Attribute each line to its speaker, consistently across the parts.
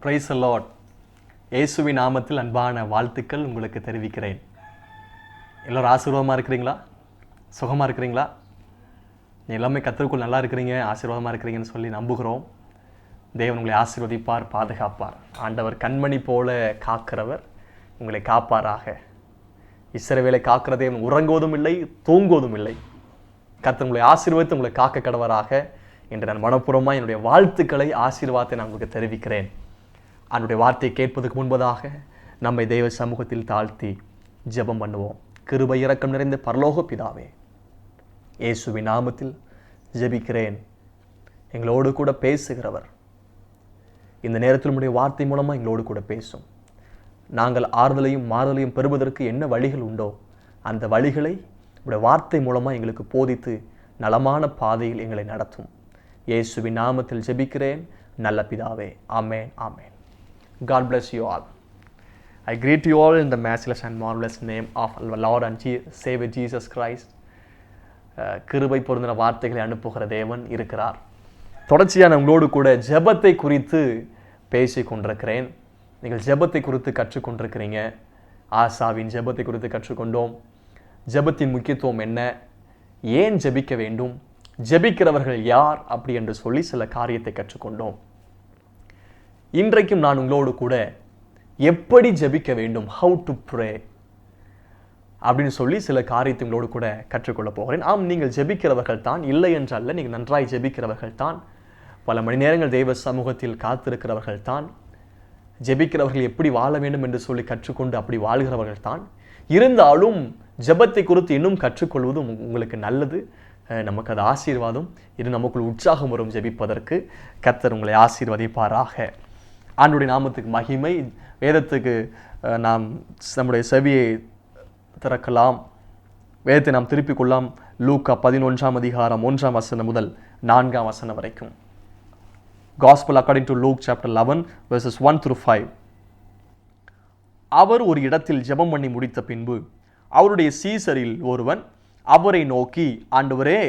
Speaker 1: Price the Lord. இயேசுவின் நாமத்தில் அன்பான வாழ்த்துக்கள் உங்களுக்கு தெரிவிக்கிறேன். எல்லோரும் ஆசீர்வாதமாக இருக்கிறீங்களா? சுகமாக இருக்கிறீங்களா? எல்லாமே கர்த்தருக்குள் நல்லா இருக்கிறீங்க, ஆசீர்வாதமாக இருக்கிறீங்கன்னு சொல்லி நம்புகிறோம். தேவன் உங்களை ஆசீர்வதிப்பார், பாதுகாப்பார். ஆண்டவர் கண்மணி போல காக்கிறவர் உங்களை காப்பாராக. இஸ்ரவேலை காக்கிற தேவன் உறங்குவதும் இல்லை, தூங்குவதும் இல்லை. கர்த்தர் உங்களை ஆசீர்வதித்து உங்களை காக்க கடவராக என்று நான் மனப்பூர்வமாக என்னுடைய வாழ்த்துக்களை, ஆசீர்வாதத்தை நான் உங்களுக்கு தெரிவிக்கிறேன். அவனுடைய வார்த்தையை கேட்பதற்கு முன்பதாக நம்மை தெய்வ சமூகத்தில் தாழ்த்தி ஜெபம் பண்ணுவோம். கிருபை இரக்கம் நிறைந்த பரலோக பிதாவே, இயேசுவின் நாமத்தில் ஜெபிக்கிறேன். எங்களோடு கூட பேசுகிறவர் இந்த நேரத்தில் உடைய வார்த்தை மூலமாக எங்களோடு கூட பேசும். நாங்கள் ஆறுதலையும் மாறுதலையும் பெறுவதற்கு என்ன வழிகள் உண்டோ அந்த வழிகளை உடைய வார்த்தை மூலமாக எங்களுக்கு போதித்து நலமான பாதையில் எங்களை நடத்தும். இயேசுவின் நாமத்தில் ஜெபிக்கிறேன் நல்ல பிதாவே. Amen, amen. God bless you all. I greet you all in the matchless and marvelous name of our Lord and Savior Jesus Christ. கிருபை பொருந்தின வார்த்தைகளை அனுப்புகிற தேவன் இருக்கிறார். தொடர்ச்சியாக நான் உங்களோடு கூட ஜெபத்தை குறித்து பேசி கொண்டிருக்கிறேன். நீங்கள் ஜெபத்தை குறித்து கற்றுக்கொண்டிருக்கிறீங்க. ஆசாவின் ஜெபத்தை குறித்து கற்றுக்கொண்டோம். ஜெபத்தின் முக்கியத்துவம் என்ன, ஏன் ஜெபிக்க வேண்டும், ஜெபிக்கிறவர்கள் யார் அப்படி என்று சொல்லி சில காரியத்தை கற்றுக்கொண்டோம். இன்றைக்கும் நான் உங்களோடு கூட எப்படி ஜெபிக்க வேண்டும், how to pray அப்படின்னு சொல்லி சில காரியத்தை உங்களோடு கூட கற்றுக்கொள்ள போகிறேன். ஆம், நீங்கள் ஜெபிக்கிறவர்கள் தான், இல்லை என்றல்ல, நீங்கள் நன்றாய் ஜெபிக்கிறவர்கள் தான், பல மணி நேரங்கள் தெய்வ சமூகத்தில் காத்திருக்கிறவர்கள் தான், ஜெபிக்கிறவர்கள் எப்படி வாழ வேண்டும் என்று சொல்லி கற்றுக்கொண்டு அப்படி வாழ்கிறவர்கள் தான். இருந்தாலும் ஜெபத்தை குறித்து இன்னும் கற்றுக்கொள்வது உங்களுக்கு நல்லது. நமக்கு அது ஆசீர்வாதம். இது நமக்குள் உற்சாகம் வரும் ஜெபிப்பதற்கு. கர்த்தர் உங்களை ஆசீர்வதிப்பாராக. ஆண்டவருடைய நாமத்துக்கு மகிமை. வேதத்துக்கு நாம் நம்முடைய செவியை திறக்கலாம். வேதத்தை நாம் திருப்பிக் கொள்ளலாம். லூக்கா 11 அதிகாரம் 1 வசனம் முதல் 4 வசனம் வரைக்கும். Gospel according to Luke chapter 11 verses 1 through 5. அவர் ஒரு இடத்தில் ஜெபம் பண்ணி முடித்த பின்பு அவருடைய சீசரில் ஒருவன் அவரை நோக்கி, ஆண்டவரே,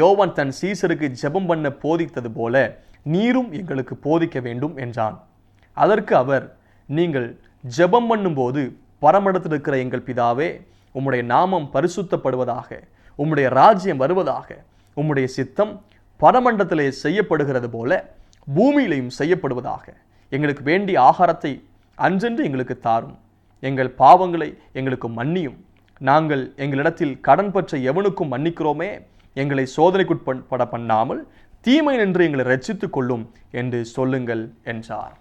Speaker 1: யோவான் தன் சீசருக்கு ஜெபம் பண்ண போதித்தது போல நீரும் எங்களுக்கு போதிக்க வேண்டும் என்றான். அதற்கு அவர், நீங்கள் ஜெபம் பண்ணும்போது பரமண்டலத்தில் இருக்கிற எங்கள் பிதாவே, உம்முடைய நாமம் பரிசுத்தப்படுவதாக, உம்முடைய ராஜ்யம் வருவதாக, உம்முடைய சித்தம் பரமண்டலத்திலே செய்யப்படுகிறது போல பூமியிலையும் செய்யப்படுவதாக. எங்களுக்கு வேண்டிய ஆகாரத்தை அன்றென்று எங்களுக்கு தாரும். எங்கள் பாவங்களை எங்களுக்கு மன்னியும். நாங்கள் எங்களிடத்தில் கடன் பற்ற எவனுக்கும் மன்னிக்கிறோமே. எங்களை சோதனைக்குட்பட பண்ணாமல் தீமை நின்று எங்களை ரட்சித்துக் கொள்ளும் என்று சொல்லுங்கள் என்றார்.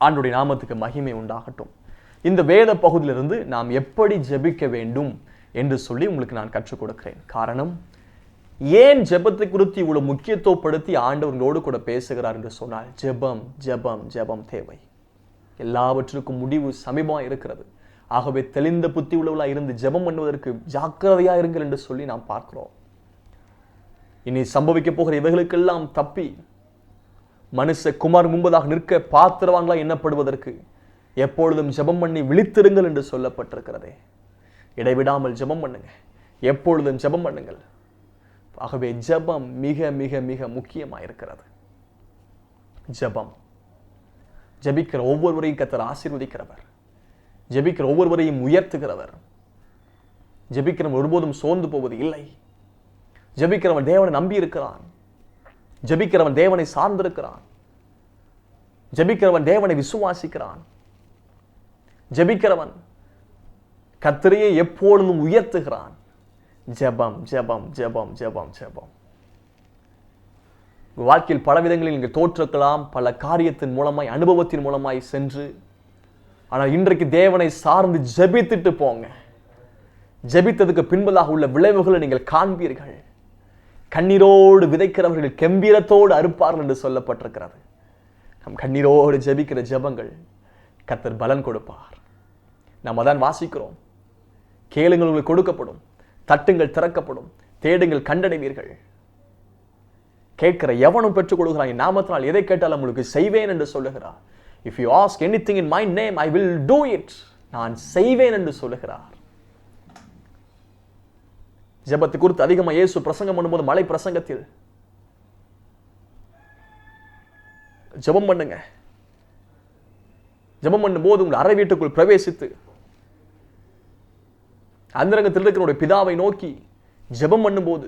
Speaker 1: ஆண்டவருடைய நாமத்துக்கு மகிமை உண்டாகட்டும். இந்த வேத பகுதியிலிருந்து நாம் எப்படி ஜெபிக்க வேண்டும் என்று சொல்லி உங்களுக்கு நான் கற்றுக் கொடுக்கிறேன். காரணம், ஏன் ஜெபத்தை குறித்து இவ்வளவு முக்கியத்துவப்படுத்தி ஆண்டவர்களோடு கூட பேசுகிறார் என்று சொன்னால், ஜெபம் ஜெபம் ஜெபம் தேவை. எல்லாவற்றுக்கும் முடிவு சமீபமாக இருக்கிறது. ஆகவே தெளிந்த புத்தி உள்ளவர்களாக இருந்து ஜெபம் பண்ணுவதற்கு ஜாக்கிரதையா இருங்கள் என்று சொல்லி நாம் பார்க்கிறோம். இனி சம்பவிக்க போகிற இவைகளுக்கெல்லாம் தப்பி மனுஷ குமார் முன்பதாக நிற்க பாத்திரவான்களா எண்ணப்படுவதற்கு எப்பொழுதும் ஜெபம் பண்ணி விழித்திருங்கள் என்று சொல்லப்பட்டிருக்கிறதே. இடைவிடாமல் ஜெபம் பண்ணுங்க, எப்பொழுதும் ஜெபம் பண்ணுங்கள். ஆகவே ஜெபம் மிக மிக மிக முக்கியமாக இருக்கிறது. ஜெபம், ஜெபிக்கிற ஒவ்வொருவரையும் கர்த்தர் ஆசீர்வதிக்கிறவர். ஜெபிக்கிற ஒவ்வொருவரையும் உயர்த்துகிறவர். ஜெபிக்கிறவன் ஒருபோதும் சோர்ந்து போவது இல்லை. ஜெபிக்கிறவன் தேவனை நம்பி இருக்கிறான். ஜெபிக்கிறவன் தேவனை சார்ந்திருக்கிறான். ஜெபிக்கிறவன் தேவனை விசுவாசிக்கிறான். ஜெபிக்கிறவன் கர்த்தரையே எப்பொழுதும் உயர்த்துகிறான். ஜெபம் ஜெபம் ஜெபம் ஜெபம் ஜெபம். வாழ்க்கையில் பல விதங்களில் நீங்கள் தோற்றிருக்கலாம், பல காரியத்தின் மூலமாய், அனுபவத்தின் மூலமாய் சென்று. ஆனால் இன்றைக்கு தேவனை சார்ந்து ஜெபித்துட்டு போங்க. ஜெபித்ததுக்கு பின்பதாக உள்ள விளைவுகளை நீங்கள் காண்பீர்கள். கண்ணீரோடு விதைக்கிறவர்கள் கெம்பீரத்தோடு அறுப்பார்கள் என்று சொல்லப்பட்டிருக்கிறது. நம் கண்ணீரோடு ஜெபிக்கிற ஜெபங்கள் கர்த்தர் பலன் கொடுப்பார். நாம் அதான் வாசிக்கிறோம். கேளுங்கள் உங்களுக்கு கொடுக்கப்படும், தட்டுங்கள் திறக்கப்படும், தேடுங்கள் கண்டடைவீர்கள். கேட்கிற எவனும் பெற்றுக் கொடுக்கிறான். என் நாமத்தினால் எதை கேட்டாலும் உங்களுக்கு செய்வேன் என்று சொல்லுகிறார். If you ask anything in my name, I will do it. நான் செய்வேன் என்று சொல்லுகிறார். ஜெபத்தை குறித்து அதிகமாக இயேசு பிரசங்கம் பண்ணும்போது மலை பிரசங்கத்தில் ஜெபம் பண்ணுங்க, ஜெபம் பண்ணும் போது உங்கள் அறை வீட்டுக்குள் பிரவேசித்து அந்தரங்கத்தில் இருக்கிற பிதாவை நோக்கி ஜெபம் பண்ணும்போது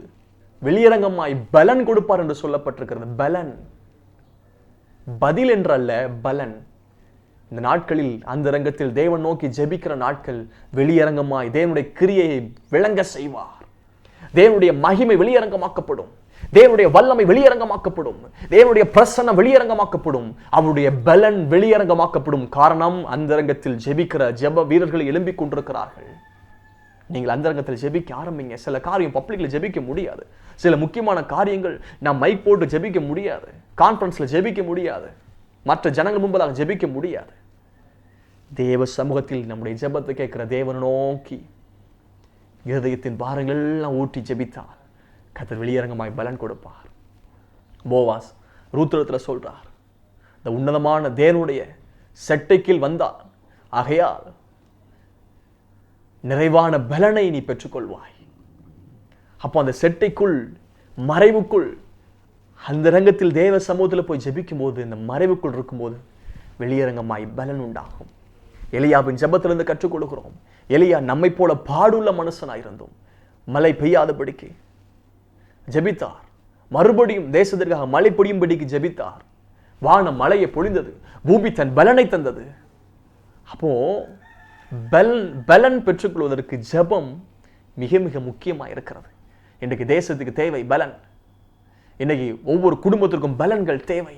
Speaker 1: வெளியரங்கமாய் பலன் கொடுப்பார் என்று சொல்லப்பட்டிருக்கிறது. பலன், பதில் என்றல்ல, பலன். இந்த நாட்களில் அந்த ரங்கத்தில் தேவன் நோக்கி ஜெபிக்கிற நாட்கள் வெளியரங்கமாய் தேவனுடைய கிரியையை விளங்க செய்வார். தேவனுடைய மகிமை வெளியரங்கமாக்கப்படும், தேவனுடைய வல்லமை வெளியரங்கமாக்கப்படும், தேவனுடைய பிரசன்னம் வெளியரங்கமாக்கப்படும், அவருடைய பலன் வெளியரங்கமாக்கப்படும். காரணம், அந்த ரங்கத்தில் ஜெபிக்கிற ஜெப வீரர்கள் எழும்பிக் கொண்டிருக்கிறார்கள். நீங்கள் அந்த ரங்கத்தில் ஜெபிக்க ஆரம்பிங்க. சில காரியம் பப்ளிக்ல ஜெபிக்க முடியாது, சில முக்கியமான காரியங்கள் நாம் மைக் போட்டு ஜெபிக்க முடியாது, கான்ஃபரன்ஸ்ல ஜெபிக்க முடியாது, மற்ற ஜனங்கள் முன்பதாக ஜெபிக்க முடியாது. தேவ சமூகத்தில் நம்முடைய ஜெபத்தை கேட்கிற தேவனை நோக்கி இருதயத்தின் பாரங்கள் எல்லாம் ஊற்றி ஜெபித்தால் கர்த்தர் வெளியரங்கமாய் பலன் கொடுப்பார். போவாஸ் ரூத்திரத்தில் சொல்றார், இந்த உன்னதமான தேவனுடைய செட்டைக்கில் வந்தார், ஆகையால் நிறைவான பலனை நீ பெற்றுக்கொள்வாய். அப்போ அந்த செட்டைக்குள், மறைவுக்குள், அந்த ரங்கத்தில் தேவ சமூகத்தில் போய் ஜெபிக்கும் போது, இந்த மறைவுக்குள் இருக்கும்போது வெளியரங்கமாய் பலன் உண்டாகும். எலியாவின் ஜெபத்திலிருந்து கற்றுக்கொள்கிறோம். எலியா நம்மை போல பாடுள்ள மனுஷனாயிருந்தோம், மழை பெய்யாதபடிக்கு ஜெபித்தார். மறுபடியும் தேசத்திற்காக மழை பொழியும்படிக்கு ஜெபித்தார். வானம் மழையை பொழிந்தது, பூமி தன் பலனை தந்தது. அப்போ பலன் பெற்றுக்கொள்வதற்கு ஜெபம் மிக மிக முக்கியமாக இருக்கிறது. இன்றைக்கு தேசத்துக்கு தேவை பலன். இன்னைக்கு ஒவ்வொரு குடும்பத்திற்கும் பலன்கள் தேவை.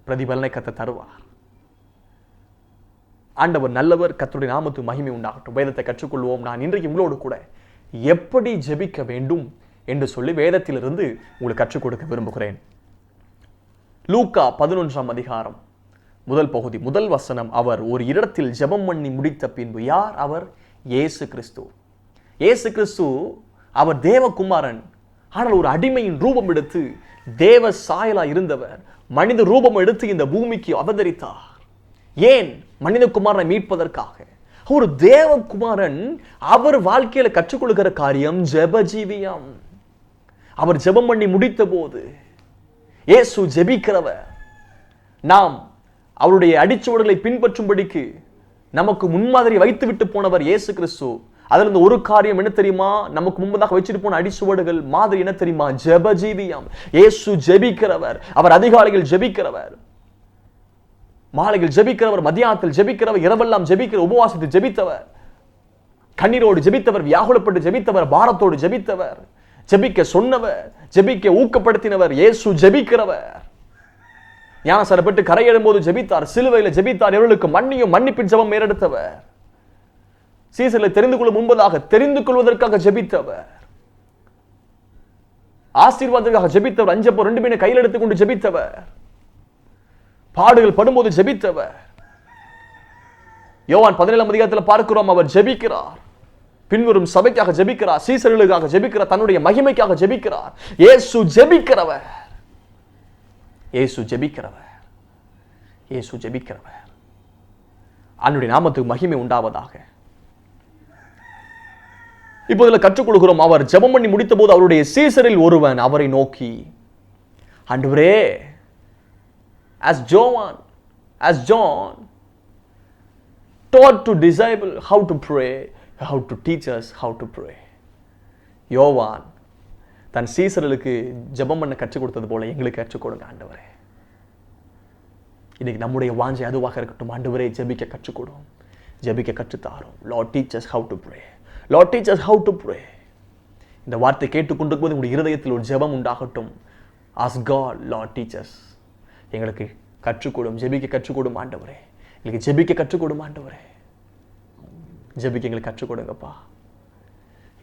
Speaker 1: பிரதிபலனை கர்த்தர் தருவார். ஆண்டவர் நல்லவர். கர்த்தருடைய நாமத்துக்கு மகிமை உண்டாகட்டும். வேதத்தை கற்றுக்கொள்வோம். நான் இன்றைக்கு உங்களோடு கூட எப்படி ஜெபிக்க வேண்டும் என்று சொல்லி வேதத்திலிருந்து உங்களுக்கு கற்றுக் கொடுக்க விரும்புகிறேன். லூக்கா 11ஆம் அதிகாரம் முதல் பகுதி, முதல் வசனம். அவர் ஒரு இடத்தில் ஜெபம் பண்ணி முடித்த பின்பு, யார் அவர்? இயேசு கிறிஸ்து. இயேசு கிறிஸ்து அவர் தேவகுமாரன், ஆனால் ஒரு அடிமையின் ரூபம் எடுத்து தேவ சாயலா இருந்தவர் மனித ரூபம் எடுத்து இந்த பூமிக்கு அவதரித்தார். ஏன்? மனிதகுமாரனை மீட்பதற்காக. ஒரு தேவகுமாரன் அவர் வாழ்க்கையில கற்றுக்கொள்கிற காரியம் ஜெபஜீவியம். அவர் ஜெபம் பண்ணி முடித்த போது, இயேசு ஜெபிக்கிறவர், நாம் அவருடைய அடிச்சுவடுகளை பின்பற்றும்படிக்கு நமக்கு முன்மாதிரி வைத்து விட்டு போனவர் இயேசு கிறிஸ்து. அதுல இருந்து ஒரு காரியம் என்ன தெரியுமா? நமக்கு முன்பதாக வச்சுட்டு போன அடிச்சுவடுகள் மாதிரி என்ன தெரியுமா? ஜெபஜீவியம். இயேசு ஜெபிக்கிறவர். அவர் அதிகாலையில் ஜெபிக்கிறவர், மாலையில் ஜெபிக்கிறவர், மத்தியானத்தில் ஜெபிக்கிறவர், இரவெல்லாம் ஜெபிக்கிற, உபவாசத்தில் ஜெபித்தவர், கண்ணீரோடு ஜெபித்தவர், வியாகுலப்பட்டு ஜெபித்தவர், பாரத்தோடு ஜெபித்தவர், ஜெபிக்க சொன்னவர், ஜெபிக்க ஊக்கப்படுத்தினவர். இயேசு ஜெபிக்கிறவர். ஞானசாரப்பட்டு கரையேறும் போது ஜெபித்தார், சிலுவையில ஜெபித்தார், எவர்களுக்கு மன்னியும் மன்னிப்பின் ஜெபம் மேலெடுத்தவர், சீசர்களை தெரிந்து கொள்ளும் முன்பதாக தெரிந்து கொள்வதற்காக ஜெபித்தவர், ஆசீர்வாதத்துக்காக ஜெபித்தவர், அஞ்சப்போ 2 மீனை கையில் எடுத்துக்கொண்டு ஜெபித்தவர், பாடுகள் படும்போது ஜெபித்தவர். யோவான் 17ஆம் அதிகாரத்தில் பார்க்கிறோம், அவர் ஜெபிக்கிறார், பின்வரும் சபைக்காக ஜெபிக்கிறார், சீசர்களுக்காக ஜெபிக்கிறார், தன்னுடைய மகிமைக்காக ஜெபிக்கிறார். இயேசு ஜெபிக்கிறவர். இயேசு ஜெபிக்கிறவர். இயேசு ஜெபிக்கிறவர். அவருடைய நாமத்துக்கு மகிமை உண்டாவதாக. இப்போதுல கற்றுக்கொள்கிறோம், அவர் ஜெபம் பண்ணி முடித்த போது அவருடைய சீசரில் ஒருவன் அவரை நோக்கி, ஆண்டவரே, as John taught to disciple how to pray, how to teach us how to pray. யோவான் தன் சீசர்களுக்கு ஜெபம் பண்ண கற்றுக் கொடுத்தது போல எங்களுக்கு கற்றுக் கொடுங்க ஆண்டவரே. இன்னைக்கு நம்முடைய வாஞ்சை அதுவாக இருக்கட்டும். ஆண்டவரே, ஜெபிக்க கற்றுக் கொடுங்க, ஜெபிக்க கற்றுத்தாரும். Lord, teach us how to pray. Lord, teach us how to pray. இந்த வார்த்தை கேட்டுக்கொண்டிருக்கும் போது உங்களுடைய இருதயத்தில் ஒரு ஜெபம் உண்டாகட்டும். Ask God, Lord, teach us. எங்களுக்கு கற்றுக்கொடும், ஜெபிக்க கற்றுக்கொடும் ஆண்டவரே. எங்களுக்கு ஜெபிக்க கற்றுக்கொடும் ஆண்டவரே. ஜெபிக்க எங்களுக்கு கற்றுக் கொடுங்கப்பா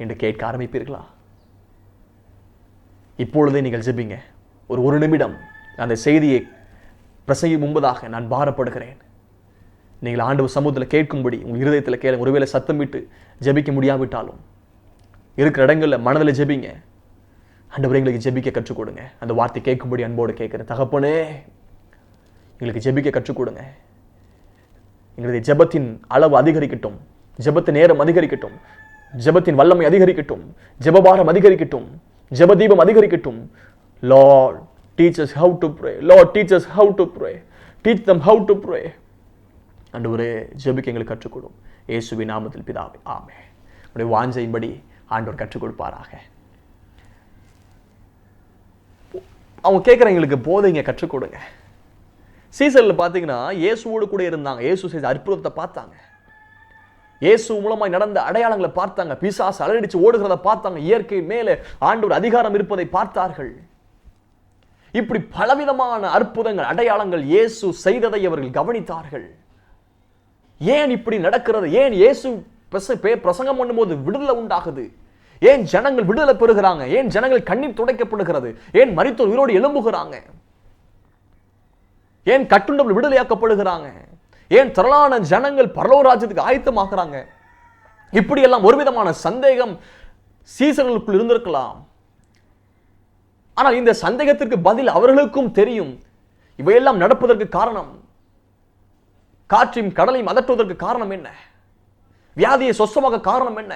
Speaker 1: என்று கேட்க ஆரம்பிப்பீர்களா? இப்பொழுதே நீங்கள் ஜெபிங்க. ஒரு நிமிடம் அந்த செய்தியை பிரசங்கி முன்பதாக நான் பாரப்படுகிறேன். நீங்கள் ஆண்டவர் சமூகத்தில் கேட்கும்படி உங்கள் இருதயத்தில் கேளுங்க. ஒருவேளை சத்தமிட்டு ஜெபிக்க முடியாவிட்டாலும் இருக்கிற இடங்களில் மனதில் ஜெபிங்க. ஆண்டவரே, எங்களுக்கு ஜெபிக்க கற்றுக் கொடுங்க. அந்த வார்த்தை கேட்கும்படி அன்போடு கேட்கிறேன். தகப்பனே, எங்களுக்கு ஜெபிக்க கற்றுக் கொடுங்க. எங்களுடைய ஜெபத்தின் அளவு அதிகரிக்கட்டும், ஜெபத்தின் நேரம் அதிகரிக்கட்டும், ஜெபத்தின் வல்லமை அதிகரிக்கட்டும், ஜெபபாரம் அதிகரிக்கட்டும், ஜெபதீபம் அதிகரிக்கட்டும். Lord, teach us how to pray. Lord, teach us how to pray. Teach them how to pray. ஆண்டவரே ஜெபிக்க எங்களுக்கு கற்றுக் கொடும். இயேசுவின் நாமத்தில் பிதாவே, ஆமென். உடைய வாஞ்சையின்படி ஆண்டவர் கற்றுக் கொடுப்பாராக. அவங்க கேட்குற எங்களுக்கு போதைங்க கற்றுக் கொடுங்க. சீசரில் பார்த்தீங்கன்னா இயேசுவோடு கூட இருந்தாங்க. இயேசு செய்த அற்புதத்தை பார்த்தாங்க. இயேசு மூலமாய் நடந்த அடையாளங்களை பார்த்தாங்க. பிசாசு அலறடிச்சு ஓடுகிறத பார்த்தாங்க. இயற்கை மேலே ஆண்டவர் அதிகாரம் இருப்பதை பார்த்தார்கள். இப்படி பலவிதமான அற்புதங்கள், அடையாளங்கள் இயேசு செய்ததை அவர்கள் கவனித்தார்கள். ஏன் இப்படி நடக்கிறது? ஏன் இயேசு பிரசங்கம் பண்ணும்போது விடுதலை உண்டாகுது? ஏன் ஜனங்கள் விடுதலை பெறுகிறாங்க? ஏன் ஜனங்கள் கண்ணீர் துடைக்கப்படுகிறது? ஏன் மரித்தோர் உயிரோடு எழும்புகிறாங்க? ஏன் கட்டுண்டவர்கள் விடுதலையாக்கப்படுகிறாங்க? ஏன் திரளான ஜனங்கள் பரலோக ராஜ்யத்துக்கு ஆயத்தமாகறாங்க? இப்படி எல்லாம் ஒரு விதமான சந்தேகம் சீசர்களுக்குள் இருந்திருக்கலாம். ஆனால் இந்த சந்தேகத்திற்கு பதில் அவர்களுக்கும் தெரியும். இவையெல்லாம் நடப்பதற்கு காரணம், காற்றையும் கடலையும் அதட்டுவதற்கு காரணம் என்ன? வியாதியை சொஸ்தமாக காரணம் என்ன?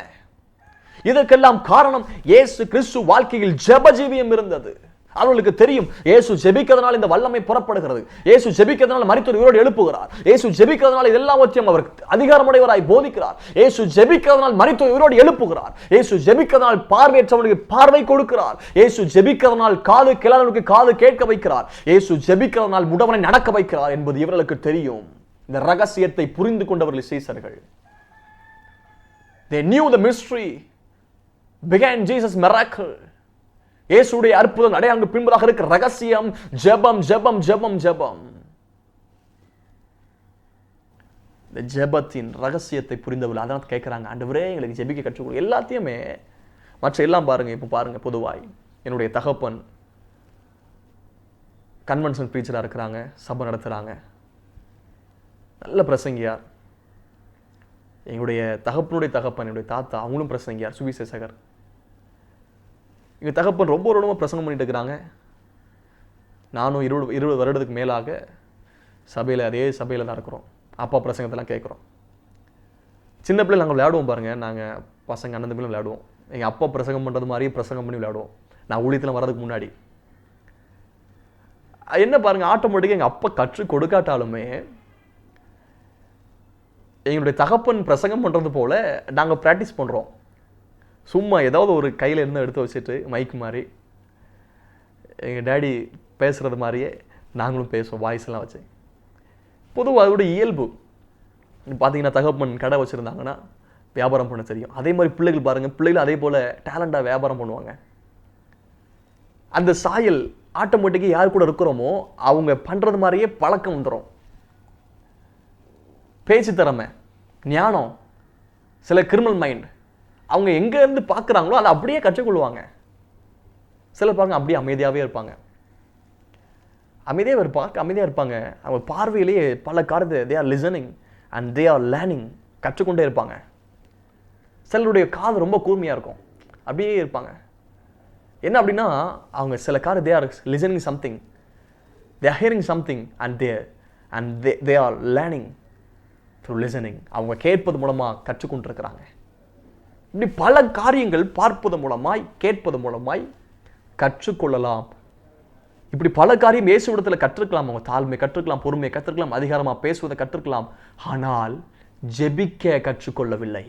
Speaker 1: இதற்கெல்லாம் காரணம் இயேசு கிறிஸ்து வாழ்க்கையில் ஜெபஜீவியம் இருந்தது. அவர்களுக்கு தெரியும் இயேசு ஜெபிக்கிறதுனால இந்த வல்லமை புறப்படுகிறது. இயேசு ஜெபிக்கிறதுனால மரித்தோர் உயிரோடு எழுப்புகிறார். இயேசு ஜெபிக்கிறதுனால இதெல்லாவற்றையும் அவர் அதிகாரமுடையவராய் போதிக்கிறார். இயேசு ஜெபிக்கிறதுனால மரித்தோர் உயிரோடு எழுப்புகிறார். இயேசு ஜெபிக்கிறதுனால பார்வையற்றவனுக்கு பார்வை கொடுக்கிறார். இயேசு ஜெபிக்கிறதுனால காது கேளாதவனுக்கு காது கேட்க வைக்கிறார். இயேசு ஜெபிக்கிறதுனால முடவனை நடக்க வைக்கிறார் என்பது இவர்களுக்கு தெரியும். இந்த ரகசியத்தை புரிந்து கொண்டவர்கள் சீசர்கள். They knew the mystery behind Jesus' miracle. இயேசுடைய அற்புதம் அடையாளங்கள் பின்பதாக இருக்கிற ரகசியம் ஜெபம், ஜெபம், ஜெபம், ஜெபம். இந்த ஜெபத்தின் ரகசியத்தை புரிந்தவர்கள் அதான் கேட்கிறாங்க, ஆண்டவரே எங்களுக்கு ஜெபிக்க கற்றுக் கொடு. எல்லாத்தையுமே மற்ற எல்லாம் பாருங்க. இப்போ பாருங்க, பொதுவாய் என்னுடைய தகப்பன் கன்வென்ஷன் பிரீச்சரா இருக்கிறாங்க, சபை நடத்துறாங்க, நல்ல பிரசங்கியார். எங்களுடைய தகப்பனுடைய தகப்பன் என்னுடைய தாத்தா, அவங்களும் பிரசங்கியார், சுவிசேஷகர். எங்க தகப்பன் ரொம்ப வருடமா பிரசங்கம் பண்ணிட்டு இருக்கிறாங்க. நானும் 20 வருடத்துக்கு மேலாக சபையில், அதே சபையில் தான் இருக்கிறோம். அப்பா பிரசங்கத்தெல்லாம் கேட்குறோம். சின்ன பிள்ளை நாங்கள் விளையாடுவோம் பாருங்க. நாங்கள் பசங்க அண்ணன் தம்பியும் விளையாடுவோம். எங்கள் அப்பா பிரசங்கம் பண்ணுறது மாதிரியே பிரசங்கம் பண்ணி விளையாடுவோம். நான் ஊழியத்தில் வர்றதுக்கு முன்னாடி என்ன பாருங்க, ஆட்டோமேட்டிக்காக எங்கள் அப்பா கற்றுக் கொடுக்காட்டாலுமே எங்களுடைய தகப்பன் பிரசங்கம் பண்ணுறது போல நாங்கள் ப்ராக்டிஸ் பண்ணுறோம். சும்மா ஏதாவது ஒரு கையில் இருந்து எடுத்து வச்சுட்டு மைக் மாதிரி எங்கள் டேடி பேசுகிறது மாதிரியே நாங்களும் பேசுவோம், வாய்ஸ் எல்லாம் வச்சு. பொதுவாக அதோட இயல்பு. பார்த்தீங்கன்னா தகப்பன் கடை வச்சுருந்தாங்கன்னா வியாபாரம் பண்ண தெரியும். அதே மாதிரி பிள்ளைகள் பாருங்கள், பிள்ளைகள் அதே போல் டேலண்டாக வியாபாரம் பண்ணுவாங்க. அந்த சாயல் ஆட்டோமேட்டிக்காக யார் கூட இருக்கிறோமோ அவங்க பண்ணுறது மாதிரியே பழக்கம் வந்துடும். பேச்சு திறமை, ஞானம், சில கிரிமினல் மைண்ட், அவங்க எங்கேருந்து பார்க்குறாங்களோ அதை அப்படியே கற்றுக்கொள்வாங்க. சிலர் பாருங்க அப்படியே அமைதியாகவே இருப்பாங்க. அமைதியாக இருப்பாங்க. அவங்க பார்வையிலேயே பல காரியத்தை they are listening and they are learning, கற்றுக்கொண்டே இருப்பாங்க. சிலருடைய காது ரொம்ப கூர்மையாக இருக்கும், அப்படியே இருப்பாங்க. என்ன அப்படின்னா அவங்க சில காரியம் தே are listening something, they are hearing something and they are learning through listening. அவங்க கேட்பது மூலமாக கற்றுக்கொண்டிருக்கிறாங்க. இப்படி பல காரியங்கள் பார்ப்பது மூலமாய், கேட்பது மூலமாய் கற்றுக்கொள்ளலாம். இப்படி பல காரியம் இயேசுவிடத்தில் கற்றுக்கலாம். அவங்க தாழ்மை கற்றுக்கலாம், பொறுமையை கற்றுக்கலாம், அதிகாரமாக பேசுவதை கற்றுக்கலாம். ஆனால் ஜெபிக்க கற்றுக்கொள்ளவில்லை.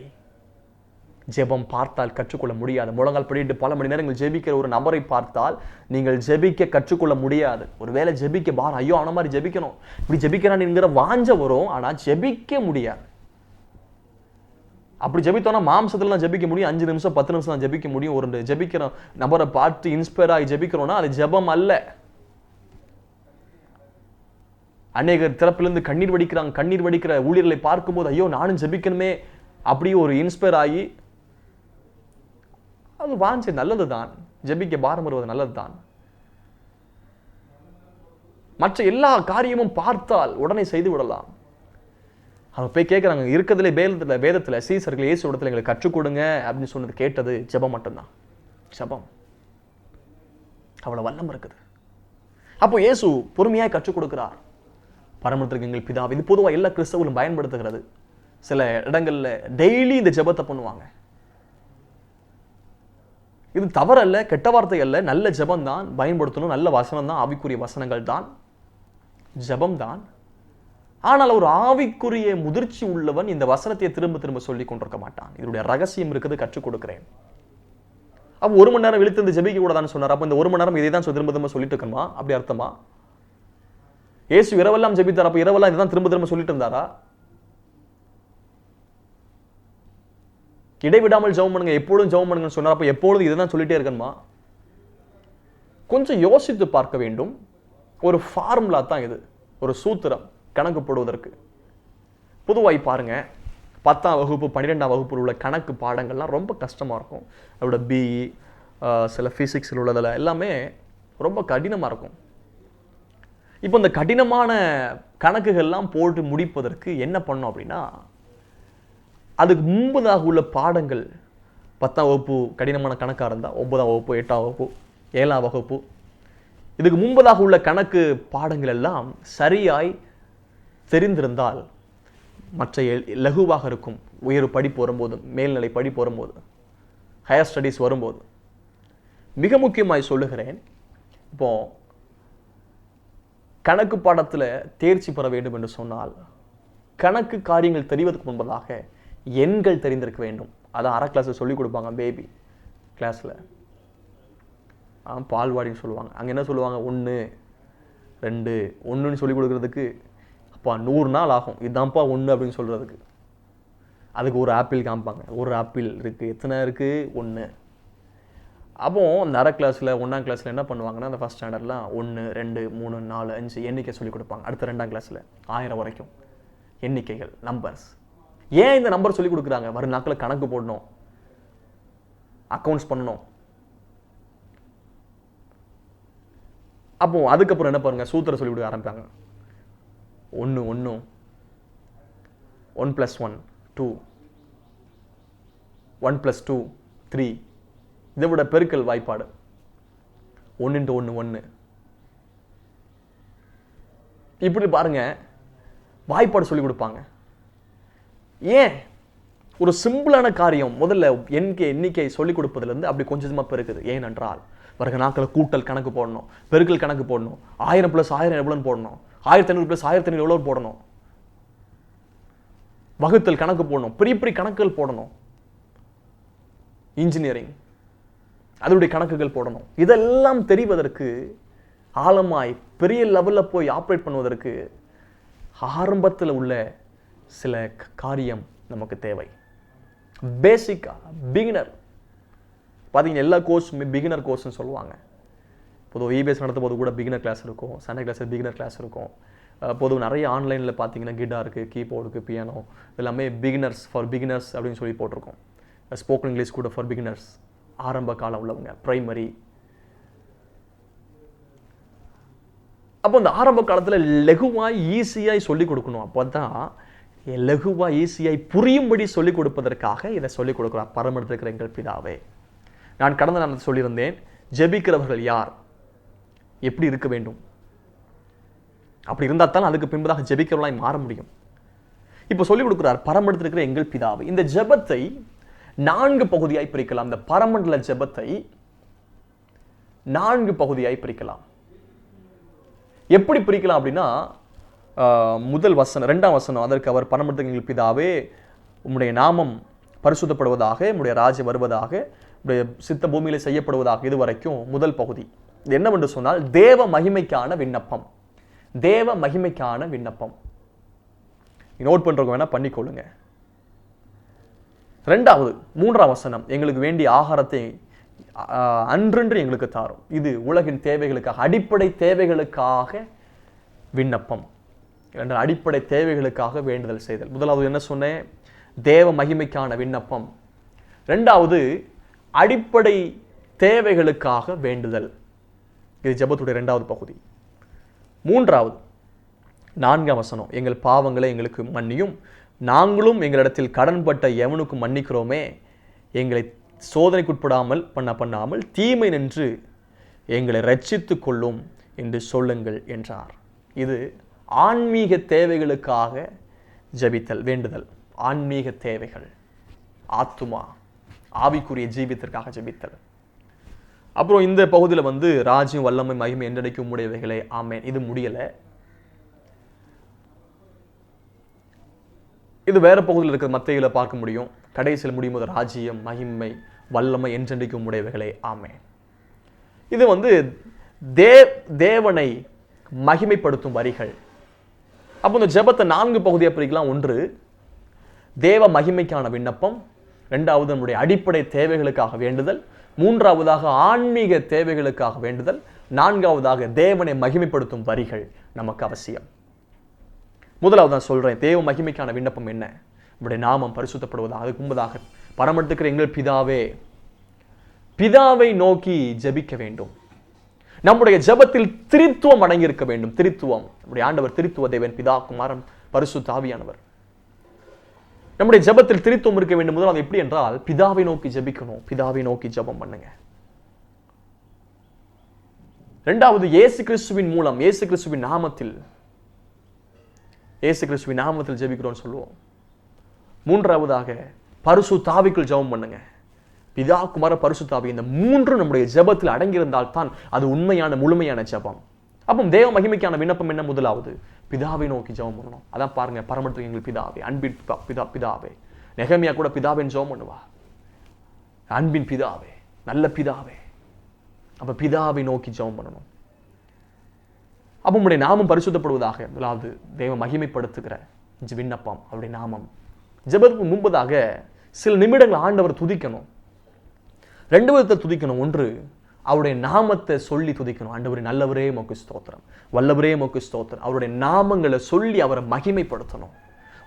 Speaker 1: ஜெபம் பார்த்தால் கற்றுக்கொள்ள முடியாது. முழங்கால் படிட்டு பல மணி நேரங்கள் ஜெபிக்கிற ஒரு நபரை பார்த்தால் நீங்கள் ஜெபிக்க கற்றுக்கொள்ள முடியாது. ஒருவேளை ஜெபிக்க பார், ஐயோ அவன மாதிரி ஜெபிக்கணும், இப்படி ஜெபிக்கிறான்ங்கிற வாஞ்ச வரும், ஆனால் ஜெபிக்க முடியாது. அப்படி ஜெபித்தோம்னா மாம்சத்துல ஜெபிக்க முடியும், 5 நிமிஷம் 10 நிமிஷம் தான் ஜெபிக்க முடியும். ஒரு ஜெபிக்கிற நபரை பார்த்து இன்ஸ்பயர் ஆகி ஜெபிக்கிறோம்னா அது ஜெபம் அல்ல. அநேகர் திறப்பிலிருந்து கண்ணீர் வடிக்கிறாங்க. கண்ணீர் வடிக்கிற ஊழியர்களை பார்க்கும்போது ஐயோ நானும் ஜெபிக்கணுமே அப்படி ஒரு இன்ஸ்பயர் ஆகி, அது வாஞ்சை நல்லதுதான், ஜெபிக்க பாரம் வருவது நல்லதுதான். மற்ற எல்லா காரியமும் பார்த்தால் உடனே செய்து விடலாம். அவங்க போய் கேட்குறாங்க, இருக்கிறதுலே வேதத்தில் சீசர்கள் இயேசு இடத்துல எங்களுக்கு கற்றுக் கொடுங்க அப்படின்னு சொன்னது கேட்டது ஜெபம் மட்டும்தான். ஜெபம் அவ்வளவு வல்லம் இருக்குது. அப்போ இயேசு பொறுமையாக கற்றுக் கொடுக்கிறார். பரமத்திற்கு எங்கள் பிதாவே, இது பொதுவாக எல்லா கிறிஸ்தவர்களும் பயன்படுத்துகிறது. சில இடங்கள்ல டெய்லி இந்த ஜெபத்தை பண்ணுவாங்க. இது தவறல்ல, கெட்ட வார்த்தை அல்ல, நல்ல ஜெபம் தான் பயன்படுத்தணும். நல்ல வசனம் தான், ஆவிக்குரிய வசனங்கள் தான், ஜெபம் தான். ஆனால் ஒரு ஆவிக்குரிய முதிர்ச்சி உள்ளவன் இந்த வசனத்தை திரும்ப திரும்ப சொல்லிக் கொண்டிருக்க மாட்டான். இதனுடைய ரகசியம் இருக்குது, கற்றுக் கொடுக்கிறேன். அப்ப 1 மணி நேரம் விழித்திருந்து ஜெபிக்க கூடாதான்னு சொன்னார். அப்ப இந்த 1 மணி நேரம் இதை தான் திரும்ப திரும்ப சொல்லிட்டு இருக்கணுமா? அப்படி அர்த்தமா? இயேசு இரவெல்லாம் ஜெபித்தார், அப்ப இரவெல்லாம் இதுதான் திரும்ப திரும்ப சொல்லிட்டு இருந்தாரா? இடைவிடாமல் ஜெபம் பண்ணுங்க, எப்பொழுதும் ஜெபம் பண்ணுங்கன்னு சொன்னார். அப்ப எப்பொழுதும் இதுதான் சொல்லிட்டே இருக்கணுமா? கொஞ்சம் யோசித்து பார்க்க வேண்டும். ஒரு ஃபார்முலா தான் இது, ஒரு சூத்திரம் கணக்கு போடுவதற்கு. பொதுவாய் பாருங்க, 10ஆம் வகுப்பு 12ஆம் வகுப்பில் உள்ள கணக்கு பாடங்கள்லாம் ரொம்ப கஷ்டமாக இருக்கும். அதோட பிஇ, சில ஃபிசிக்ஸில் உள்ளதில் எல்லாமே ரொம்ப கடினமாக இருக்கும். இப்போ இந்த கடினமான கணக்குகள்லாம் போட்டு முடிப்பதற்கு என்ன பண்ணோம் அப்படின்னா, அதுக்கு முன்பதாக உள்ள பாடங்கள் 10ஆம் வகுப்பு கடினமான கணக்காக இருந்தால் 9ஆம் வகுப்பு 8ஆம் வகுப்பு 7ஆம் வகுப்பு இதுக்கு முன்பதாக உள்ள கணக்கு பாடங்கள் எல்லாம் சரியாய் தெரிந்திருந்தால் மற்ற லகுவாக இருக்கும். உயர் படிப்பு வரும்போது, மேல்நிலை படிப்பு வரும்போது, ஹையர் ஸ்டடீஸ் வரும்போது. மிக முக்கியமாய் சொல்லுகிறேன், இப்போ கணக்கு பாடத்தில் தேர்ச்சி பெற வேண்டும் என்று சொன்னால் கணக்கு காரியங்கள் தெரிவதற்கு முன்பதாக எண்கள் தெரிந்திருக்க வேண்டும். அதான் அரை கிளாஸில் சொல்லிக் கொடுப்பாங்க, பேபி கிளாஸில் பால்வாடின்னு சொல்லுவாங்க. அங்கே என்ன சொல்லுவாங்க, 1 2 1ன்னு சொல்லிக் கொடுக்குறதுக்கு அப்பா 100 நாள் ஆகும். இதுதான்ப்பா 1 அப்படின்னு சொல்கிறதுக்கு. அதுக்கு ஒரு ஆப்பிள் காமிப்பாங்க, ஒரு ஆப்பிள் இருக்குது, எத்தனை இருக்குது, 1. அப்போ அந்த அரை கிளாஸில் 1ஆம் கிளாஸில் என்ன பண்ணுவாங்கன்னா, அந்த ஃபஸ்ட் ஸ்டாண்டர்ட்லாம் 1 2 3 4 5 எண்ணிக்கை சொல்லிக் கொடுப்பாங்க. அடுத்த 2ஆம் கிளாஸில் 1000 வரைக்கும் எண்ணிக்கைகள், நம்பர்ஸ். ஏன் இந்த நம்பர் சொல்லிக் கொடுக்குறாங்க? வரும் நாட்களில் கணக்கு போடணும், அக்கௌண்ட்ஸ் பண்ணணும். அப்போ அதுக்கப்புறம் என்ன பாருங்க, சூத்திரம் சொல்லி கொடுக்க ஆரம்பிப்பாங்க. 1 1 1 + 1 2 1 + 2 3. இதை விட பெருக்கல் வாய்ப்பாடு 1 × 1 1. இப்படி பாருங்க, வாய்ப்பாடு சொல்லி கொடுப்பாங்க. ஏன்? ஒரு சிம்பிளான காரியம் முதல்ல எண்ணிக்கை சொல்லிக் கொடுப்பதிலிருந்து அப்படி கொஞ்சமா பெருக்குது. ஏனென்றால் வருக நாட்களில் கூட்டல் கணக்கு போடணும், பெருக்கல் கணக்கு போடணும், 1000 + 1000 எவ்வளோன்னு போடணும், 1500 + 1500 எவ்வளோ போடணும், வகுத்தல் கணக்கு போடணும், பெரிய பெரிய கணக்குகள் போடணும், இன்ஜினியரிங் அதனுடைய கணக்குகள் போடணும். இதெல்லாம் தெரிவதற்கு, ஆழமாய் பெரிய லெவலில் போய் ஆப்ரேட் பண்ணுவதற்கு ஆரம்பத்தில் உள்ள சில காரியம் நமக்கு தேவை. பேசிக்கா பிகினர் பார்த்தீங்கன்னா எல்லா கோர்ஸுமே பிகினர் கோர்ஸ்னு சொல்லுவாங்க. பொதுவாக இபிஎஸ் நடத்தும் போது கூட பிகினர் கிளாஸ் இருக்கும், சண்டே கிளாஸில் பிகினர் கிளாஸ் இருக்கும். பொதுவாக நிறைய ஆன்லைனில் பார்த்தீங்கன்னா கிட்டாருக்கு, கீபோர்டுக்கு, பியானோ எல்லாமே பிகினர்ஸ் ஃபார் பிகினர்ஸ் அப்படின்னு சொல்லி போட்டிருக்கோம். ஸ்போக்கன் இங்கிலீஷ் கூட ஃபார் பிகினர்ஸ், ஆரம்ப காலம் உள்ளவங்க, பிரைமரி. அப்போ இந்த ஆரம்ப காலத்தில் லகுவாய் ஈஸியாய் சொல்லிக் கொடுக்கணும். அப்போ தான் லகுவாய் ஈஸியாய் புரியும்படி சொல்லிக் கொடுப்பதற்காக இதை சொல்லிக் கொடுக்குறார். பரமத்திருக்கிற எங்கள் பிதாவே. நான் கடந்த நாள் சொல்லியிருந்தேன், ஜெபிக்கிறவர்கள் யார், எப்படி இருக்க வேண்டும், அப்படி இருந்தால் தான் அதுக்கு பின்பதாக ஜெபிக்கிறவர்களாய் மாற முடியும். இப்போ சொல்லிக் கொடுக்கிறார், பரமத்திருக்கிற எங்கள் பிதாவே. இந்த ஜெபத்தை 4 பகுதியாய் பிரிக்கலாம். இந்த பரமண்டல ஜெபத்தை 4 பகுதியாய் பிரிக்கலாம். எப்படி பிரிக்கலாம் அப்படின்னா, முதல் வசனம் 2ஆம் வசனம், அதற்கு அவர் பரமத்திருக்கிற எங்கள் பிதாவே, உம்முடைய நாமம் பரிசுத்தப்படுவதாக, உம்முடைய ராஜ்யம் வருவதாக, உம்முடைய சித்த பூமியிலே செய்யப்படுவதாக. இது வரைக்கும் முதல் பகுதி. இது என்னவென்று சொன்னால் தேவ மகிமைக்கான விண்ணப்பம். தேவ மகிமைக்கான விண்ணப்பம். நோட் பண்றவங்க வேணா பண்ணிக்கொள்ளுங்க. 2வது 3ஆம் வசனம், எங்களுக்கு வேண்டிய ஆகாரத்தை அன்றென்று எங்களுக்கு தாரும். இது உலகின் தேவைகளுக்காக, அடிப்படை தேவைகளுக்காக விண்ணப்பம். அடிப்படை தேவைகளுக்காக வேண்டுதல் செய்தல். முதலாவது என்ன சொன்னேன், தேவ மகிமைக்கான விண்ணப்பம். 2வது அடிப்படை தேவைகளுக்காக வேண்டுதல். இது ஜெபத்துடைய 2வது பகுதி. 3வது 4ஆம் வசனம், எங்கள் பாவங்களை எங்களுக்கு மன்னியும், நாங்களும் எங்களிடத்தில் கடன்பட்ட எவனுக்கு மன்னிக்கிறோமே, எங்களை சோதனைக்குட்படாமல் பண்ணாமல் தீமை நின்று எங்களை ரட்சித்துக் கொள்ளும் என்று சொல்லுங்கள் என்றார். இது ஆன்மீக தேவைகளுக்காக ஜெபித்தல், வேண்டுதல். ஆன்மீக தேவைகள், ஆத்துமா, ஆவிக்குரிய ஜீவித்திற்காக ஜெபித்தல். அப்புறம் இந்த பகுதியில் ராஜ்யம், வல்லமை, மகிமை என்றடைக்கும் உடையவைகளே, ஆமேன். இது முடியலை. இது வேற பகுதியில் இருக்கிற மத்தேயுல பார்க்க முடியும். கடைசியில் முடியும் போது ராஜ்யம், மகிமை, வல்லமை என்றென்றைக்கும் உடையவைகளே, ஆமென். இது தேவனை மகிமைப்படுத்தும் வரிகள். அப்போ இந்த ஜெபத்தை 4 பகுதியாக பிரிக்கலாம். 1, தேவ மகிமைக்கான விண்ணப்பம். 2வது, நம்முடைய அடிப்படை தேவைகளுக்காக வேண்டுதல். 3வதாக ஆன்மீக தேவைகளுக்காக வேண்டுதல். 4வதாக தேவனை மகிமைப்படுத்தும் வரிகள் நமக்கு அவசியம். முதலாவது நான் சொல்றேன், தேவ மகிமைக்கான விண்ணப்பம் என்ன? நம்முடைய நாமம் பரிசுத்தப்படுவதாக. அதுக்கு முன்பதாக பரமத்துக்கிற எங்கள் பிதாவே, பிதாவை நோக்கி ஜெபிக்க வேண்டும். நம்முடைய ஜெபத்தில் திரித்துவம் அடங்கியிருக்க வேண்டும். திரித்துவம், நம்முடைய ஆண்டவர் திரித்துவ தேவன், பிதா, குமாரன், பரிசுத்த ஆவியானவர். நம்முடைய ஜெபத்தில் திரித்துவம் இருக்க வேண்டும். முதலாவது எப்படி என்றால், பிதாவை நோக்கி ஜெபிக்கணும். பிதாவை நோக்கி ஜெபம் பண்ணுங்க. 2வது, இயேசு கிறிஸ்துவின் மூலம், இயேசு கிறிஸ்துவின் நாமத்தில் ஜெபிக்கிறோம்னு சொல்லுவோம். 3வதாக பரிசுத்த ஆவிக்குள் ஜெபம் பண்ணுங்க. பிதா, குமார, பரிசுத்த ஆவி, இந்த 3 நம்முடைய ஜெபத்தில் அடங்கியிருந்தால் தான் அது உண்மையான முழுமையான ஜெபம். அப்போ தேவ மகிமைக்கான விண்ணப்பம் என்ன? முதலாவது, பிதாவை நோக்கி ஜெபம் பண்ணணும். அதான் பாருங்க, பரமத்துக்கு எங்கள் பிதாவே, அன்பின் பிதாவே. நெகமியா கூட பிதாவின் ஜெபம் பண்ணுவா, அன்பின் பிதாவே, நல்ல பிதாவே. அப்ப பிதாவை நோக்கி ஜெபம் பண்ணணும். அப்ப உங்களுடைய நாமம் பரிசுத்தப்படுவதாக. முதலாவது தேவ மகிமைப்படுத்துகிற விண்ணப்பம், அவருடைய நாமம். ஜெபத்துக்கு முன்பதாக சில நிமிடங்கள் ஆண்டவர் துதிக்கணும். 2 விதத்தை துதிக்கணும். 1, அவருடைய நாமத்தை சொல்லி துதிக்கணும். ஆண்டவரே நல்லவரே உமக்கு ஸ்தோத்திரம், வல்லவரே உமக்கு ஸ்தோத்திரம். அவருடைய நாமங்களை சொல்லி அவரை மகிமைப்படுத்தணும்.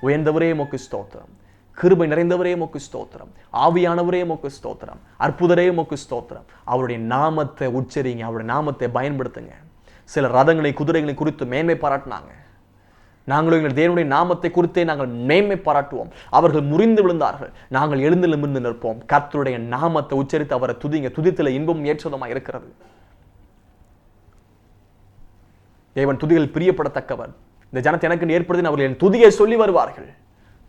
Speaker 1: உயர்ந்தவரே உமக்கு ஸ்தோத்திரம், கிருபை நிறைந்தவரே உமக்கு ஸ்தோத்திரம், ஆவியானவரே உமக்கு ஸ்தோத்திரம், அற்புதரே உமக்கு ஸ்தோத்திரம். அவருடைய நாமத்தை உச்சரிங்க, அவருடைய நாமத்தை பயன்படுத்துங்க. சில ரதங்களை, குதிரைகளை குறித்து மேன்மை பாராட்டினாங்க. நாங்களும் எங்கள் தேவனுடைய நாமத்தை குறித்தே நாங்கள் மேன்மை பாராட்டுவோம். அவர்கள் முறிந்து விழுந்தார்கள், நாங்கள் எழுந்து நிமிர்ந்து நிற்போம். கர்த்தருடைய நாமத்தை உச்சரித்து அவரை துதிங்க. துதித்துல இன்பம் ஏற்றதமாக இருக்கிறது. தேவன் துதிகள் பிரியப்படத்தக்கவர். இந்த ஜனத்தை எனக்கு ஏற்படுத்தி அவர்கள் என் துதியை சொல்லி வருவார்கள்.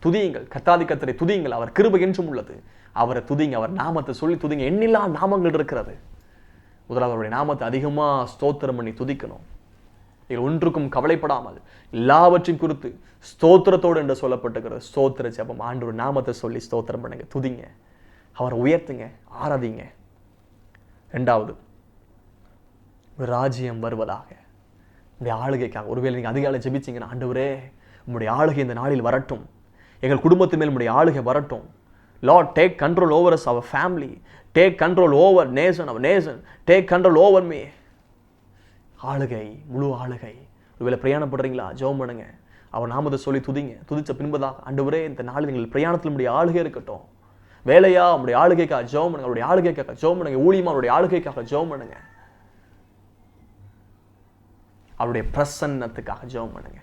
Speaker 1: துதியுங்கள், கர்த்தாதி கர்த்தரை துதியுங்கள், அவர் கிருபை என்றும் உள்ளது. அவரை துதிங்க, அவர் நாமத்தை சொல்லி துதிங்க. எண்ணில்லா நாமங்கள் இருக்கிறது. முதலாவது அவருடைய நாமத்தை அதிகமா ஸ்தோத்திரம் பண்ணி துதிக்கணும். ஒன்றுக்கும் கவலைப்படாமல் எல்லாவற்றையும் குறித்து ஸ்தோத்திரத்தோடு என்று சொல்லப்பட்டிருக்கிறது. ஸ்தோத்திர ஜெபம். ஆண்டவர் நாமத்தை சொல்லி ஸ்தோத்திரம் பண்ணுங்க, துதிங்க, அவரை உயர்த்துங்க, ஆராதிங்க. 2வது, ராஜ்யம் வருவதாக. உங்களுடைய ஆளுகைக்காக. ஒருவேளை நீங்க அதிகாலை ஜெபிச்சீங்கன்னா, ஆண்டவரே உங்களுடைய ஆளுகை இந்த நாளில் வரட்டும், எங்கள் குடும்பத்து மேல் உங்களுடைய ஆளுகை வரட்டும். Lord, take control over us, our family. Take control over nation, our nation. Take control over me. ஆளுகை, முழு ஆளுகை. ஒருவேளை பிரயாணப்படுறீங்களா, ஜெபம் பண்ணுங்க, அவர் நாமத்தை சொல்லி துதிங்க. துதிச்ச பின்பதாக, ஆண்டவரே இந்த நாளில் எங்கள் பிரயாணத்தில் உடைய ஆளுகை இருக்கட்டும். வேலையா உங்களுடைய ஆளுகைக்காக ஜெபம் பண்ணுங்க, அவருடைய ஆளுகைக்காக ஜெபம் பண்ணுங்க. ஊழியமா அவருடைய ஆளுகைக்காக ஜெபம் பண்ணுங்க. அவருடைய பிரசன்னத்துக்காக ஜெபம் பண்ணுங்க.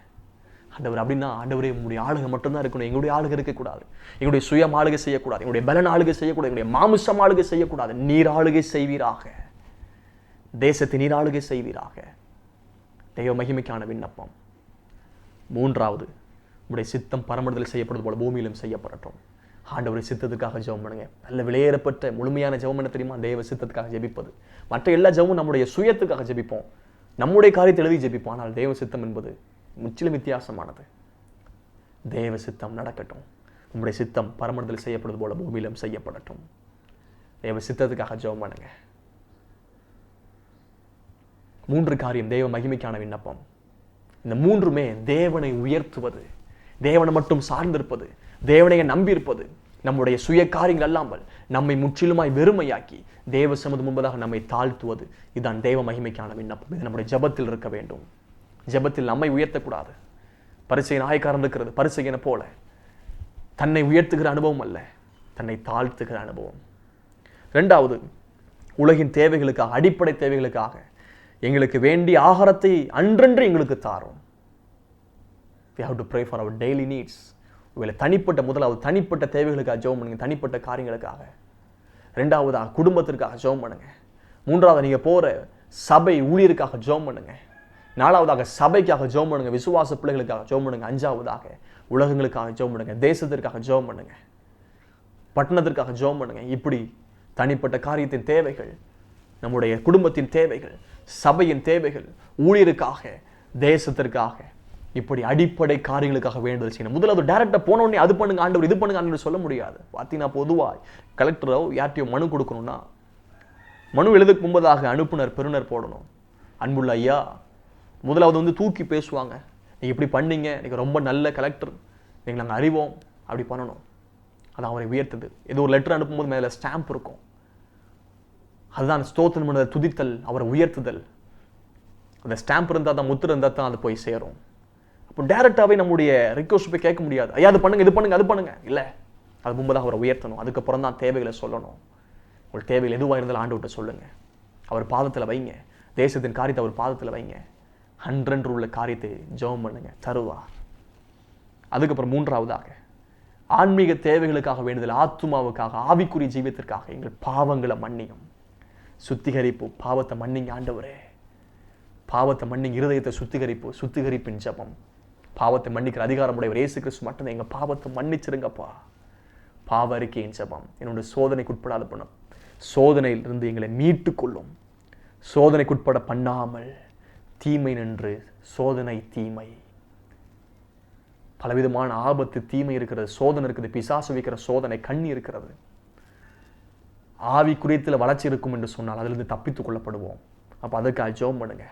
Speaker 1: ஆண்டவர் அப்படின்னா, ஆண்டவரே உங்களுடைய ஆளுகை மட்டும்தான் இருக்கணும், எங்களுடைய ஆளுகை இருக்கக்கூடாது, எங்களுடைய சுயம் ஆளுகை செய்யக்கூடாது, எங்களுடைய பலன் ஆளுகை செய்யக்கூடாது, எங்களுடைய மாமிசம் ஆளுகை செய்யக்கூடாது. நீர் ஆளுகை செய்வீராக, தேசத்தை நீர் ஆளுகை செய்வீராக. தெய்வ மகிமைக்கான விண்ணப்பம். 3வது, உங்களுடைய சித்தம் பரமண்டலத்தில் செய்யப்படுவது போல பூமியிலும் செய்யப்படட்டும். ஆண்டவருடைய சித்தத்துக்காக ஜெபம் பண்ணுங்க. நல்ல விலையேறப்பட்ட முழுமையான ஜெபம் என்ன தெரியுமா? தேவ சித்தத்துக்காக ஜெபிப்பது. மற்ற எல்லா ஜெபமும் நம்முடைய சுயத்துக்காக ஜெபிப்போம், நம்முடைய காரியத்தை எழுதி ஜெபிப்போம். ஆனால் தேவ சித்தம் என்பது முற்றிலும் வித்தியாசமானது. தேவ சித்தம் நடக்கட்டும், உங்களுடைய சித்தம் பரமண்டலத்தில் செய்யப்படுவது போல பூமியிலும் செய்யப்படட்டும். தேவ சித்தத்துக்காக ஜெபம் பண்ணுங்க. 3 காரியம் தேவ மகிமைக்கான விண்ணப்பம். இந்த 3மே தேவனை உயர்த்துவது, தேவனை மட்டும் சார்ந்திருப்பது, தேவனையை நம்பியிருப்பது, நம்முடைய சுய காரியங்கள் அல்லாமல் நம்மை முற்றிலுமாய் வெறுமையாக்கி தேவ சமூகம் முன்பதாக நம்மை தாழ்த்துவது. இதுதான் தேவ மகிமைக்கான விண்ணப்பம். இது நம்முடைய ஜெபத்தில் இருக்க வேண்டும். ஜெபத்தில் நம்மை உயர்த்தக்கூடாது. பரிசையின் ஆயக்காரன் இருக்கிறது, பரிசையனை போல தன்னை உயர்த்துகிற அனுபவம் அல்ல, தன்னை தாழ்த்துகிற அனுபவம். 2வது, உலகின் தேவைகளுக்காக, அடிப்படை தேவைகளுக்காக எங்களுக்கு வேண்டிய ஆகாரத்தை அன்றன்று எங்களுக்கு தாரும். We have to pray for our daily needs. தனிப்பட்ட, முதலாவது தனிப்பட்ட தேவைகளுக்காக ஜெபம் பண்ணுங்க, தனிப்பட்ட காரியங்களுக்காக. 2வதாக குடும்பத்திற்காக ஜெபம் பண்ணுங்க. 3வது, நீங்க போற சபை ஊழியருக்காக ஜெபம் பண்ணுங்க. 4வதாக சபைக்காக ஜெபம் பண்ணுங்க, விசுவாச பிள்ளைகளுக்காக ஜெபம் பண்ணுங்க. 5வதாக உலகங்களுக்காக ஜெபம் பண்ணுங்க, தேசத்திற்காக ஜெபம் பண்ணுங்க, பட்டணத்திற்காக ஜெபம் பண்ணுங்க. இப்படி தனிப்பட்ட காரியத்தின் தேவைகள், நம்முடைய குடும்பத்தின் தேவைகள், சபையின் தேவைகள், ஊழியருக்காக, தேசத்திற்காக, இப்படி அடிப்படை காரியங்களுக்காக வேண்டுதல் செய்யணும். முதல்ல அது டைரக்டா போன உடனே அது பண்ணுங்க ஆண்டவர், இது பண்ணுங்க ஆண்டவர் சொல்ல முடியாது. பார்த்தீங்கன்னா பொதுவாக கலெக்டரோ யார்ட்டையோ மனு கொடுக்கணும்னா மனு எழுதுக்கு முன்பதாக அனுப்புனர் பெறுநர் போடணும். அன்புள்ள ஐயா, முதலாவது தூக்கி பேசுவாங்க. நீங்கள் இப்படி பண்ணீங்க, நீங்கள் ரொம்ப நல்ல கலெக்டர், நீங்கள் நாங்கள் அறிவோம், அப்படி பண்ணணும். அது அவரை உயர்த்துது. ஏதோ ஒரு லெட்டர் அனுப்பும்போது மேலே ஸ்டாம்ப் இருக்கும். அதுதான் ஸ்தோத்திரம் பண்ணுதல், துதித்தல், அவரை உயர்த்துதல். அந்த ஸ்டாம்ப் இருந்தால் தான், முத்திரை இருந்தால் தான் அது போய் சேரும். அப்போ டைரக்டாகவே நம்முடைய ரிக்வஸ்ட் போய் கேட்க முடியாது. ஐயா அது பண்ணுங்க, இது பண்ணுங்க, அது பண்ணுங்க. இல்லை, அது முன்பதாக அவரை உயர்த்தணும். அதுக்கப்புறம் தான் தேவைகளை சொல்லணும். உங்கள் தேவைகள் எதுவாக இருந்தாலும் ஆண்டவர்கிட்ட சொல்லுங்க. அவர் பாதத்தில் வைங்க. தேசத்தின் காரியத்தை அவர் பாதத்தில் வைங்க. அன்றன்று உள்ள காரியத்தை ஜெபம் பண்ணுங்க, தருவார். அதுக்கப்புறம் மூன்றாவதாக ஆன்மீக தேவைகளுக்காக வேண்டுதல், ஆத்துமாவுக்காக, ஆவிக்குரிய ஜீவியத்திற்காக எங்கள் பாவங்களை மன்னியும். சுத்திகரிப்பு, பாவத்தை மன்னிங்க ஆண்டவரே, பாவத்தை மன்னிங்க. இருதயத்தை சுத்திகரிப்பின் ஜபம். பாவத்தை மன்னிக்கிற அதிகாரமுடையவர் இயேசு கிறிஸ்து மட்டும்தான். எங்க பாவத்தை மன்னிச்சிருங்கப்பா. பாவ அறிக்கையின் ஜபம் என்னுடைய சோதனைக்கு உட்படாத பண்ணும். சோதனையிலிருந்து எங்களை மீட்டு கொள்ளும். சோதனைக்குட்பட பண்ணாமல் தீமை நின்று, சோதனை தீமை, பலவிதமான ஆபத்து தீமை இருக்கிறது, சோதனை இருக்குது, பிசாசு வைக்கிற சோதனை, கண்ணி இருக்கிறது. ஆவி குறியத்தில் வளர்ச்சி இருக்கும் என்று சொன்னால் அதிலிருந்து தப்பித்துக் கொள்ளப்படுவோம். அப்போ அதுக்காக ஜெபம் பண்ணுங்க.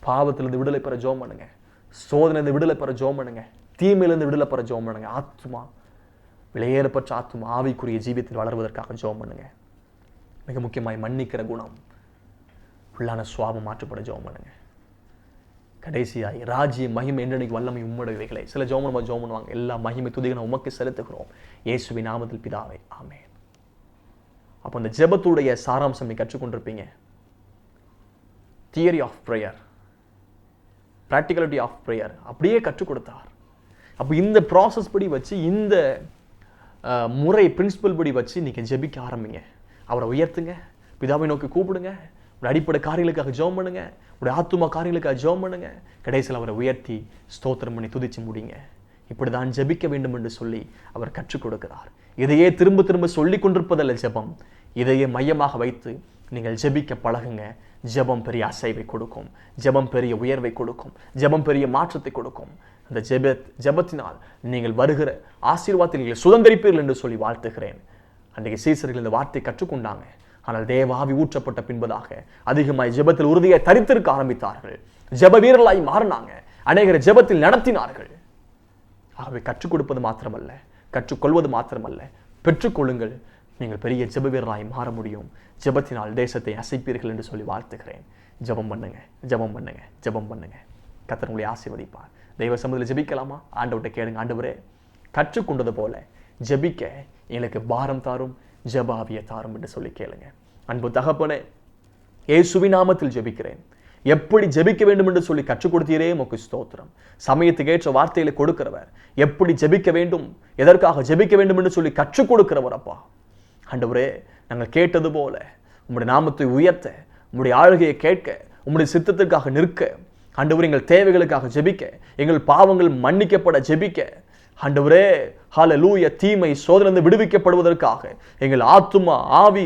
Speaker 1: பாவத்திலிருந்து விடுதலை பெற ஜெபம் பண்ணுங்க. சோதனையிலிருந்து விடுதலை பெற ஜெபம் பண்ணுங்க. தீமையிலிருந்து விடுதலை பெற ஜெபம் பண்ணுங்க. ஆத்மா, விலையேறப்பட்ட ஆத்மா ஆவிக்குரிய ஜீவியத்தில் வளர்வதற்காக ஜெபம் பண்ணுங்க. மிக முக்கியமாய் மன்னிக்கிற குணம், உள்ளான சுவாபம் மாற்றப்பட ஜெபம் பண்ணுங்க. கடைசியாய் ராஜ்ய மகிமை என்றைக்கு வல்லமை உம்முடையவைகளை. சில ஜெபம் பண்ணுவாங்க. எல்லா மகிமை துதிகளை உமக்கு செலுத்துகிறோம் இயேசுவின் நாமத்தில் பிதாவே, ஆமென். அப்போ இந்த ஜெபத்துடைய சாராம்சம் நீ கற்றுக்கொண்டிருப்பீங்க. Theory of prayer, practicality of prayer அப்படியே கற்றுக் கொடுத்தார். அப்போ இந்த ப்ராசஸ் படி வச்சு, இந்த முறை பிரின்சிபல் படி வச்சு நீங்கள் ஜெபிக்க ஆரம்பிங்க. அவரை உயர்த்துங்க, பிதாவை நோக்கி கூப்பிடுங்க, ஒரு அடிப்படை காரியங்களுக்காக ஜெபம் பண்ணுங்க, ஒரு ஆத்துமா காரியங்களுக்காக ஜெபம் பண்ணுங்க. கடைசியில் அவரை உயர்த்தி ஸ்தோத்திரம் பண்ணி துதிச்சு முடிங்க. இப்படிதான் ஜெபிக்க வேண்டும் என்று சொல்லி அவர் கற்றுக் கொடுக்கிறார். இதையே திரும்ப திரும்ப சொல்லிக் கொண்டிருப்பதல்ல ஜெபம். இதையே மையமாக வைத்து நீங்கள் ஜெபிக்க பழகுங்க. ஜெபம் பெரிய அசைவை கொடுக்கும். ஜெபம் பெரிய உயர்வை கொடுக்கும். ஜெபம் பெரிய மாற்றத்தை கொடுக்கும். அந்த ஜெபத்தினால் நீங்கள் வருகிற ஆசீர்வாதத்தை நீங்கள் சுதந்திரிப்பீர்கள் என்று சொல்லி வாழ்த்துகிறேன். அன்றைக்கு சீசர்கள் இந்த வார்த்தை கற்றுக்கொண்டாங்க. ஆனால் தேவாவி ஊற்றப்பட்ட பின்பதாக அதிகமாய் ஜெபத்தில் உறுதியாய் தரித்திருக்க ஆரம்பித்தார்கள். ஜெப வீரர்களாய் மாறினாங்க. அநேகரை ஜெபத்தில் நடத்தினார்கள். ஆகவே கற்றுக் கொடுப்பது மாத்திரமல்ல, கற்றுக்கொள்வது மாத்திரமல்ல, பெற்றுக்கொள்ளுங்கள். நீங்கள் பெரிய ஜெப வீரராய் மாற முடியும். ஜெபத்தினால் தேசத்தை அசைப்பீர்கள் என்று சொல்லி வாழ்த்துகிறேன். ஜெபம் பண்ணுங்க, ஜெபம் பண்ணுங்க, ஜெபம் பண்ணுங்க. கர்த்தர் உங்களை ஆசீர்வதிப்பார். தெய்வ சமூகத்தில் ஜெபிக்கலாமா? ஆண்டவர்கிட்ட கேளுங்க. ஆண்டவரே, கற்றுக்கொண்டது போல ஜெபிக்க எனக்கு பாரம் தாரும், ஜெப ஆவியை தாரும் என்று சொல்லி கேளுங்க. அன்பு தகப்பனே, இயேசுவின் நாமத்தில் ஜெபிக்கிறேன். எப்படி ஜெபிக்க வேண்டும் என்று சொல்லி கற்றுக் கொடுத்தீரே உமக்கு ஸ்தோத்திரம். சமயத்துக்கு ஏற்ற வார்த்தைகளை கொடுக்கிறவர், எப்படி ஜெபிக்க வேண்டும், எதற்காக ஜெபிக்க வேண்டும் என்று சொல்லி கற்றுக் கொடுக்கிறவர் அப்பா. ஆண்டவரே, நாங்கள் கேட்டது போல உம்முடைய நாமத்தை உயர்த்த, உம்முடைய ஆளுகையை கேட்க, உம்முடைய சித்தத்திற்காக நிற்க, ஆண்டவரே எங்கள் தேவைகளுக்காக ஜெபிக்க, எங்கள் பாவங்கள் மன்னிக்கப்பட ஜெபிக்க, ஆண்டவரே ஹல்லேலூயா, தீமை சோதனையிலிருந்து விடுவிக்கப்படுவதற்காக எங்கள் ஆத்துமா, ஆவி,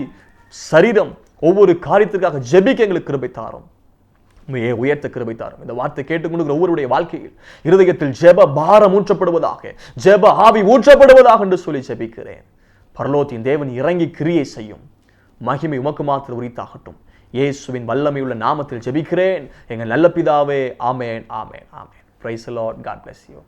Speaker 1: சரீரம் ஒவ்வொரு காரியத்திற்காக ஜெபிக்க எங்களுக்கு கிருபை தாரும். உயர்த்த கிருபை தாரும். இந்த வார்த்தை கேட்டுக்கொண்டு ஒவ்வொருடைய வாழ்க்கையில் இருதயத்தில் ஜெப பாரம் ஊற்றப்படுவதாக, ஜெப ஆவி ஊற்றப்படுவதாக என்று சொல்லி ஜெபிக்கிறேன். பரலோகத்தின் தேவன் இறங்கி கிரியை செய்யும். மகிமை உமக்கு மாத்திரம் உரித்தாகட்டும். இயேசுவின் வல்லமையுள்ள நாமத்தில் ஜெபிக்கிறேன் எங்கள் நல்ல பிதாவே. Amen, amen, amen. Praise the Lord. God bless you.